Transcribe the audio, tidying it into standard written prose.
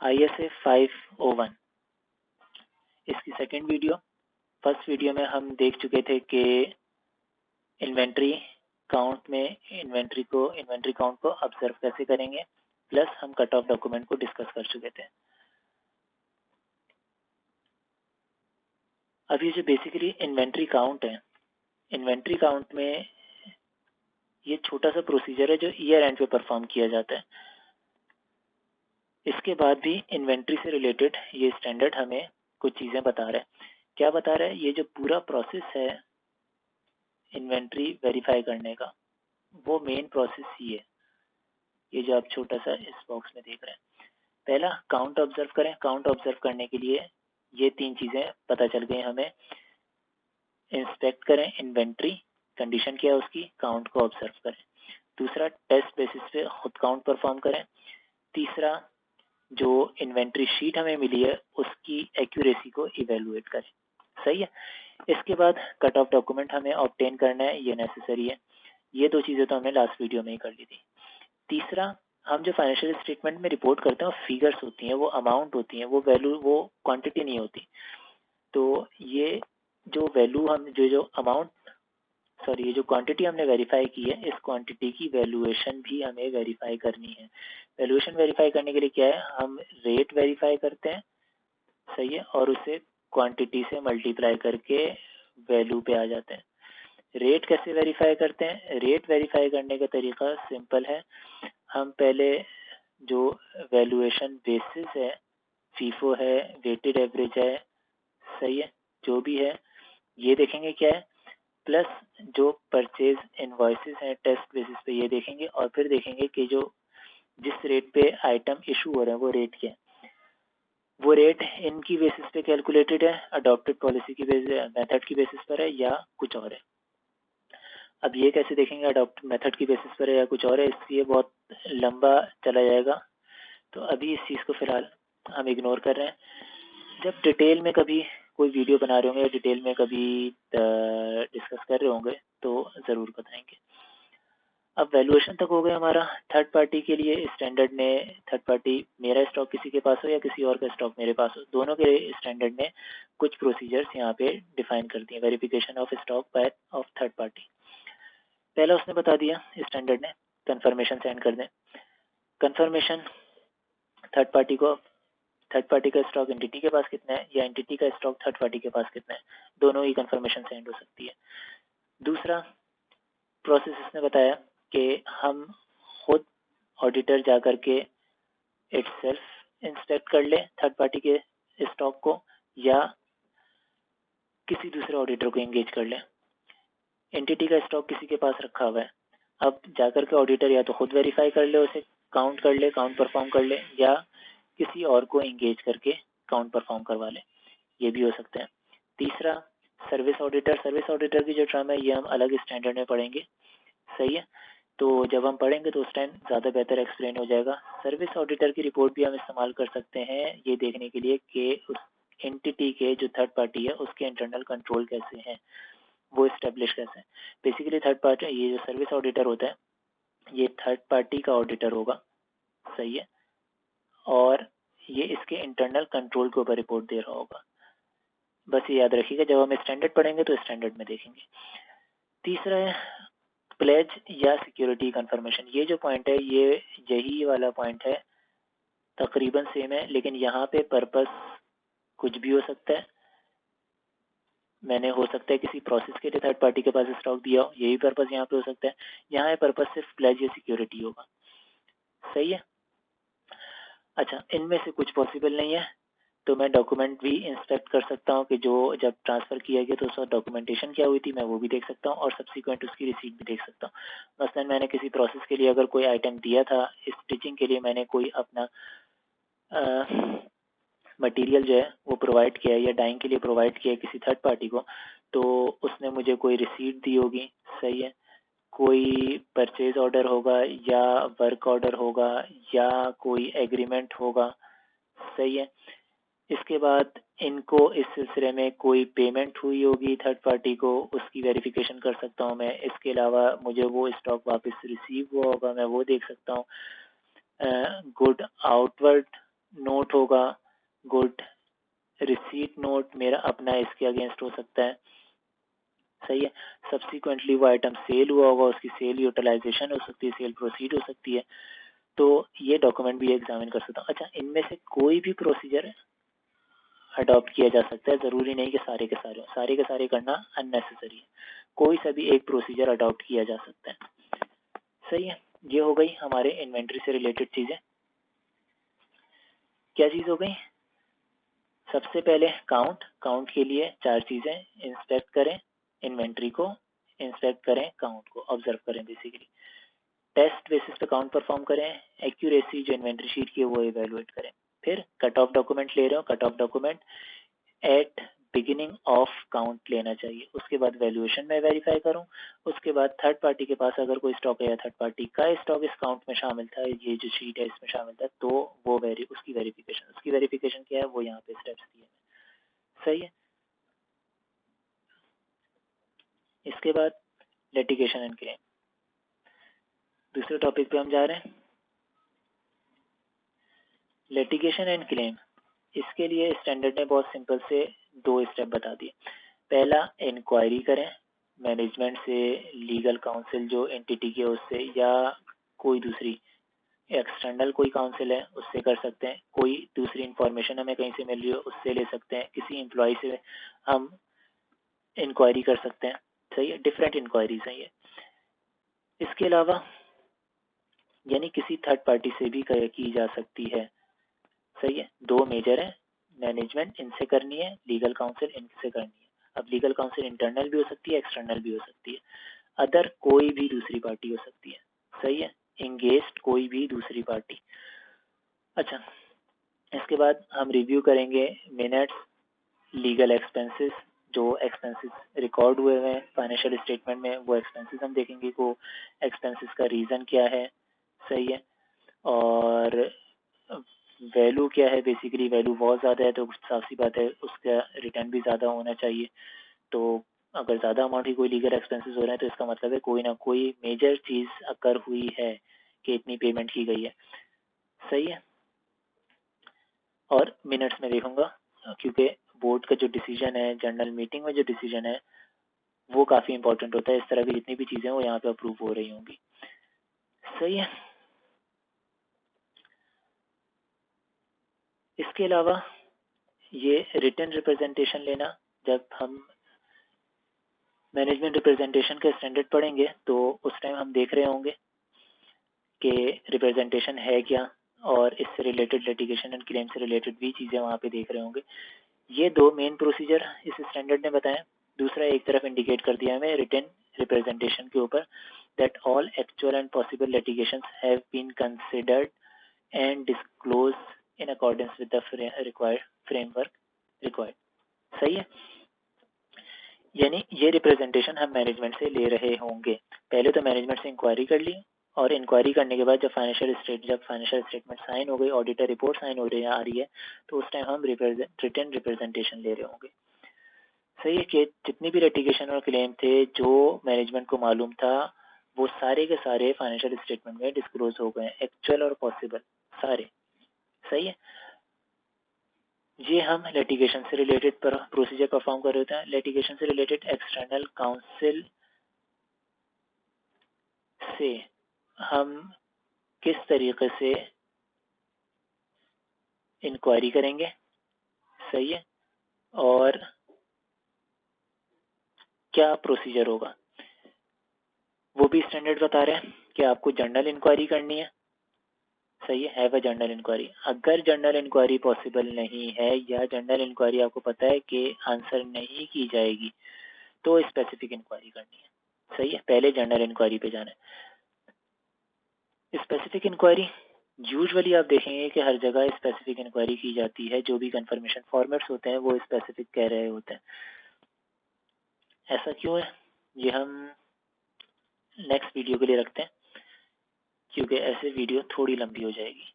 ISA 501 इसकी second video. First video में हम देख चुके थे कि इन्वेंट्री काउंट में इन्वेंट्री काउंट को ऑब्जर्व कैसे करेंगे, प्लस हम कट ऑफ डॉक्यूमेंट को डिस्कस कर चुके थे। अब ये जो बेसिकली इन्वेंट्री काउंट है, इन्वेंट्री काउंट में ये छोटा सा प्रोसीजर है जो ईयर एंड पे परफॉर्म किया जाता है। इसके बाद भी इन्वेंट्री से रिलेटेड ये स्टैंडर्ड हमें कुछ चीज़ें बता रहा है। क्या बता रहा है? ये जो पूरा प्रोसेस है इन्वेंट्री वेरीफाई करने का, वो मेन प्रोसेस ही है, ये जो आप छोटा सा इस बॉक्स में देख रहे हैं। पहला काउंट ऑब्जर्व करें। काउंट ऑब्जर्व करने के लिए ये तीन चीज़ें पता चल गई हमें। इंस्पेक्ट करें इन्वेंट्री, कंडीशन क्या है उसकी, काउंट को ऑब्जर्व करें। दूसरा टेस्ट बेसिस पे खुद काउंट परफॉर्म करें। तीसरा जो इन्वेंट्री शीट हमें मिली है उसकी एक्यूरेसी को इवेलुएट करें। सही है। इसके बाद कट ऑफ डॉक्यूमेंट हमें ऑब्टेन करना है, ये नेसेसरी है। ये दो चीज़ें तो हमने लास्ट वीडियो में ही कर ली थी। तीसरा, हम जो फाइनेंशियल स्टेटमेंट में रिपोर्ट करते हैं वो फिगर्स होती हैं, वो अमाउंट होती हैं, वो वैल्यू, वो क्वांटिटी नहीं होती। तो ये जो वैल्यू हम जो अमाउंट ये जो क्वांटिटी हमने वेरीफाई की है, इस क्वांटिटी की वैल्यूएशन भी हमें वेरीफाई करनी है। वैल्यूएशन वेरीफाई करने के लिए क्या है, हम रेट वेरीफाई करते हैं, सही है, और उसे क्वांटिटी से मल्टीप्लाई करके वैल्यू पे आ जाते हैं। रेट कैसे वेरीफाई करते हैं? रेट वेरीफाई करने का तरीका सिंपल है। हम पहले जो वैल्यूएशन बेसिस है, फीफो है, वेटेड एवरेज है, सही है, जो भी है ये देखेंगे क्या है, प्लस जो परचेज इनवॉइसेस हैं टेस्ट बेसिस पे ये देखेंगे, और फिर देखेंगे कि जो जिस रेट पे आइटम इशू हो रहा है वो रेट क्या है। वो रेट इनकी बेसिस पे कैलकुलेटेड है, अडॉप्टेड पॉलिसी की मेथड की बेसिस पर है, या कुछ और है। अब ये कैसे देखेंगे अडॉप्ट मेथड की बेसिस पर है या कुछ और है, इसलिए बहुत लंबा चला जाएगा, तो अभी इस चीज़ को फिलहाल हम इग्नोर कर रहे हैं। जब डिटेल में कभी कोई वीडियो बना रहे होंगे या डिटेल में कभी डिस्कस कर रहे होंगे तो ज़रूर बताएंगे। अब वैल्यूएशन तक हो गया हमारा। थर्ड पार्टी के लिए स्टैंडर्ड में, थर्ड पार्टी मेरा स्टॉक किसी के पास हो या किसी और का स्टॉक मेरे पास हो, दोनों के स्टैंडर्ड ने कुछ प्रोसीजर्स यहाँ पे डिफाइन कर दिए। Verification of stock by of third party, पहला उसने बता दिया स्टैंडर्ड ने, कंफर्मेशन सेंड कर दें। कंफर्मेशन थर्ड पार्टी का स्टॉक एंटिटी के पास कितना है या एंटिटी का स्टॉक थर्ड पार्टी के पास कितना है, दोनों ही कंफर्मेशन सेंड हो सकती है। दूसरा प्रोसेस इसने बताया कि हम खुद ऑडिटर जा करके इटसेल्फ इंस्पेक्ट कर ले थर्ड पार्टी के स्टॉक को, या किसी दूसरे ऑडिटर को एंगेज कर ले। एंटिटी का स्टॉक किसी के पास रखा हुआ है, अब जाकर के ऑडिटर या तो खुद वेरीफाई कर ले, उसे काउंट कर ले, काउंट परफॉर्म कर ले, या किसी और को एंगेज करके काउंट परफॉर्म करवा ले, ये भी हो सकता है। तीसरा सर्विस ऑडिटर की जो टर्म है ये हम अलग स्टैंडर्ड में पढ़ेंगे, सही है, तो जब हम पढ़ेंगे तो उस टाइम ज़्यादा बेहतर एक्सप्लेन हो जाएगा। सर्विस ऑडिटर की रिपोर्ट भी हम इस्तेमाल कर सकते हैं ये देखने के लिए कि उस एंटिटी के जो थर्ड पार्टी है उसके इंटरनल कंट्रोल कैसे हैं, वो इस्टेब्लिश कैसे हैं। बेसिकली थर्ड पार्टी, ये जो सर्विस ऑडिटर होता है ये थर्ड पार्टी का ऑडिटर होगा, सही है, और ये इसके इंटरनल कंट्रोल के ऊपर रिपोर्ट दे रहा होगा। बस ये याद रखिएगा, जब हम स्टैंडर्ड पढ़ेंगे तो स्टैंडर्ड में देखेंगे। तीसरा है प्लेज या सिक्योरिटी कंफर्मेशन। ये जो पॉइंट है ये यही वाला पॉइंट है, तकरीबन सेम है, लेकिन यहाँ पे पर्पस कुछ भी हो सकता है। मैंने हो सकता है किसी प्रोसेस के लिए थर्ड पार्टी के पास स्टॉक दिया हो, यही पर्पस यहाँ पे हो सकता है। यहाँ पर्पस सिर्फ प्लेज या सिक्योरिटी होगा, सही है। अच्छा, इनमें से कुछ पॉसिबल नहीं है तो मैं डॉक्यूमेंट भी इंस्पेक्ट कर सकता हूँ कि जो जब ट्रांसफ़र किया गया तो उसका डॉक्यूमेंटेशन क्या हुई थी, मैं वो भी देख सकता हूँ, और सब्सिक्वेंट उसकी रिसीट भी देख सकता हूँ। मसलन मैंने किसी प्रोसेस के लिए अगर कोई आइटम दिया था, स्टिचिंग के लिए मैंने कोई अपना मटेरियल जो है वो प्रोवाइड किया है या डाइंग के लिए प्रोवाइड किया है किसी थर्ड पार्टी को, तो उसने मुझे कोई रिसीट दी होगी, सही है, कोई परचेज ऑर्डर होगा या वर्क ऑर्डर होगा या कोई एग्रीमेंट होगा, सही है। इसके बाद इनको इस सिलसिले में कोई पेमेंट हुई होगी थर्ड पार्टी को, उसकी वेरिफिकेशन कर सकता हूँ मैं। इसके अलावा मुझे वो स्टॉक वापस रिसीव हुआ होगा, मैं वो देख सकता हूँ। गुड आउटवर्ड नोट होगा, गुड रिसीट नोट मेरा अपना इसके अगेंस्ट हो सकता है, सही है। सब्सिक्वेंटली वो आइटम सेल हुआ होगा, उसकी सेल यूटिलाइजेशन हो सकती है, सेल प्रोसीड हो सकती है, तो ये डॉक्यूमेंट भी एग्जामिन कर सकता हूँ। अच्छा, इनमें से कोई भी प्रोसीजर अडॉप्ट किया जा सकता है, जरूरी नहीं कि सारे के सारे करना अननेसेसरी है, कोई सा भी एक प्रोसीजर अडॉप्ट किया जा सकता है, सही है। ये हो गई हमारे इन्वेंट्री से रिलेटेड चीजें। क्या चीज हो गई? सबसे पहले काउंट के लिए 4 चीजें, इंस्पेक्ट करें इन्वेंट्री को, इंस्पेक्ट करें काउंट को, ऑब्जर्व करें बेसिकली, टेस्ट बेसिस पे काउंट परफॉर्म करें, एक्यूरेसी जो इन्वेंट्री शीट की है वो इवेलुएट करें, फिर कट ऑफ डॉक्यूमेंट ले रहे हो, cut off document at beginning of count लेना चाहिए, उसके बाद वैल्यूएशन में वेरीफाई करूं, उसके बाद थर्ड पार्टी के पास अगर कोई स्टॉक है या थर्ड पार्टी का स्टॉक इस काउंट में शामिल था, ये जो शीट है इसमें शामिल था, तो वो उसकी वेरिफिकेशन क्या है वो यहाँ पे स्टेप्स दिए हैं, सही है। इसके बाद लिटिगेशन एंड क्लेम, दूसरे टॉपिक पे हम जा रहे हैं, लिटिगेशन एंड क्लेम। इसके लिए स्टैंडर्ड ने बहुत सिंपल से 2 स्टेप बता दिए। पहला, इंक्वायरी करें मैनेजमेंट से, लीगल काउंसिल जो एंटिटी की है उससे, या कोई दूसरी एक्सटर्नल कोई काउंसिल है उससे कर सकते हैं, कोई दूसरी इंफॉर्मेशन हमें कहीं से मिल रही हो उससे ले सकते हैं, किसी एम्प्लॉय से हम इंक्वायरी कर सकते हैं, सही है। डिफरेंट इंक्वायरीज हैं ये। इसके अलावा यानी किसी थर्ड पार्टी से भी की जा सकती है, सही है। 2 मेजर है, मैनेजमेंट इनसे करनी है, लीगल काउंसिल इनसे करनी है। अब लीगल काउंसिल इंटरनल भी हो सकती है, एक्सटर्नल भी हो सकती है, अदर कोई भी दूसरी पार्टी हो सकती है, सही है, एंगेज्ड कोई भी दूसरी पार्टी। अच्छा, इसके बाद हम रिव्यू करेंगे मिनट्स, लीगल एक्सपेंसेस, जो एक्सपेंसेस रिकॉर्ड हुए हैं फाइनेंशियल स्टेटमेंट में, वो एक्सपेंसेस हम देखेंगे को एक्सपेंसेस का रीज़न क्या है, सही है, और वैल्यू क्या है। बेसिकली वैल्यू बहुत ज़्यादा है तो साफ सी बात है उसका रिटर्न भी ज़्यादा होना चाहिए, तो अगर ज़्यादा अमाउंट की कोई लीगल एक्सपेंसेस हो रहे हैं तो इसका मतलब है कोई ना कोई मेजर चीज़ अकर हुई है कि इतनी पेमेंट की गई है, सही है। और मिनट्स में देखूंगा क्योंकि बोर्ड का जो डिसीजन है, जनरल मीटिंग में जो डिसीजन है वो काफ़ी इंपॉर्टेंट होता है, इस तरह की जितनी भी चीज़ें वो यहाँ पे अप्रूव हो रही होंगी, सही है। इसके अलावा ये रिटन रिप्रेजेंटेशन लेना, जब हम मैनेजमेंट रिप्रेजेंटेशन का स्टैंडर्ड पढ़ेंगे तो उस टाइम हम देख रहे होंगे कि रिप्रेजेंटेशन है क्या, और इससे रिलेटेड लिटिगेशन एंड क्लेम से रिलेटेड भी चीज़ें वहाँ पे देख रहे होंगे। ये 2 मेन प्रोसीजर इस स्टैंडर्ड ने बताया। दूसरा एक तरफ इंडिकेट कर दिया हमें रिटन रिप्रेजेंटेशन के ऊपर, that all actual and possible litigations have been considered and disclose in accordance with the required framework required, सही है। यानी ये रिप्रेजेंटेशन हम मैनेजमेंट से ले रहे होंगे। पहले तो मैनेजमेंट से इंक्वायरी कर ली, और इंक्वायरी करने के बाद जब फाइनेंशियल स्टेटमेंट साइन हो गई, ऑडिटर रिपोर्ट साइन हो रही आ रही है, तो उस टाइम हम रिटन रिप्रेजेंटेशन ले रहे होंगे, सही है। कि जितनी भी लिटिगेशन और क्लेम थे जो मैनेजमेंट को मालूम था वो सारे के सारे फाइनेंशियल स्टेटमेंट में डिस्क्लोज हो गए, एक्चुअल और पॉसिबल सारे, सही है। ये हम लिटिगेशन से रिलेटेड प्रोसीजर परफॉर्म कर रहे होते हैं। लिटिगेशन से रिलेटेड एक्सटर्नल काउंसिल से हम किस तरीके से इंक्वायरी करेंगे, सही है, और क्या प्रोसीजर होगा वो भी स्टैंडर्ड बता रहे हैं कि आपको जर्नल इंक्वायरी करनी है, सही है, हैव अ जर्नल इंक्वायरी। अगर जर्नल इंक्वायरी पॉसिबल नहीं है या जर्नल इंक्वायरी आपको पता है कि आंसर नहीं की जाएगी तो स्पेसिफिक इंक्वायरी करनी है, सही है। पहले जर्नल इंक्वायरी पे जाना है। स्पेसिफिक इंक्वायरी यूजुअली आप देखेंगे कि हर जगह स्पेसिफिक इंक्वायरी की जाती है, जो भी कंफर्मेशन फॉर्मेट्स होते हैं वो स्पेसिफिक कह रहे होते हैं। ऐसा क्यों है ये हम नेक्स्ट वीडियो के लिए रखते हैं, क्योंकि ऐसे वीडियो थोड़ी लंबी हो जाएगी।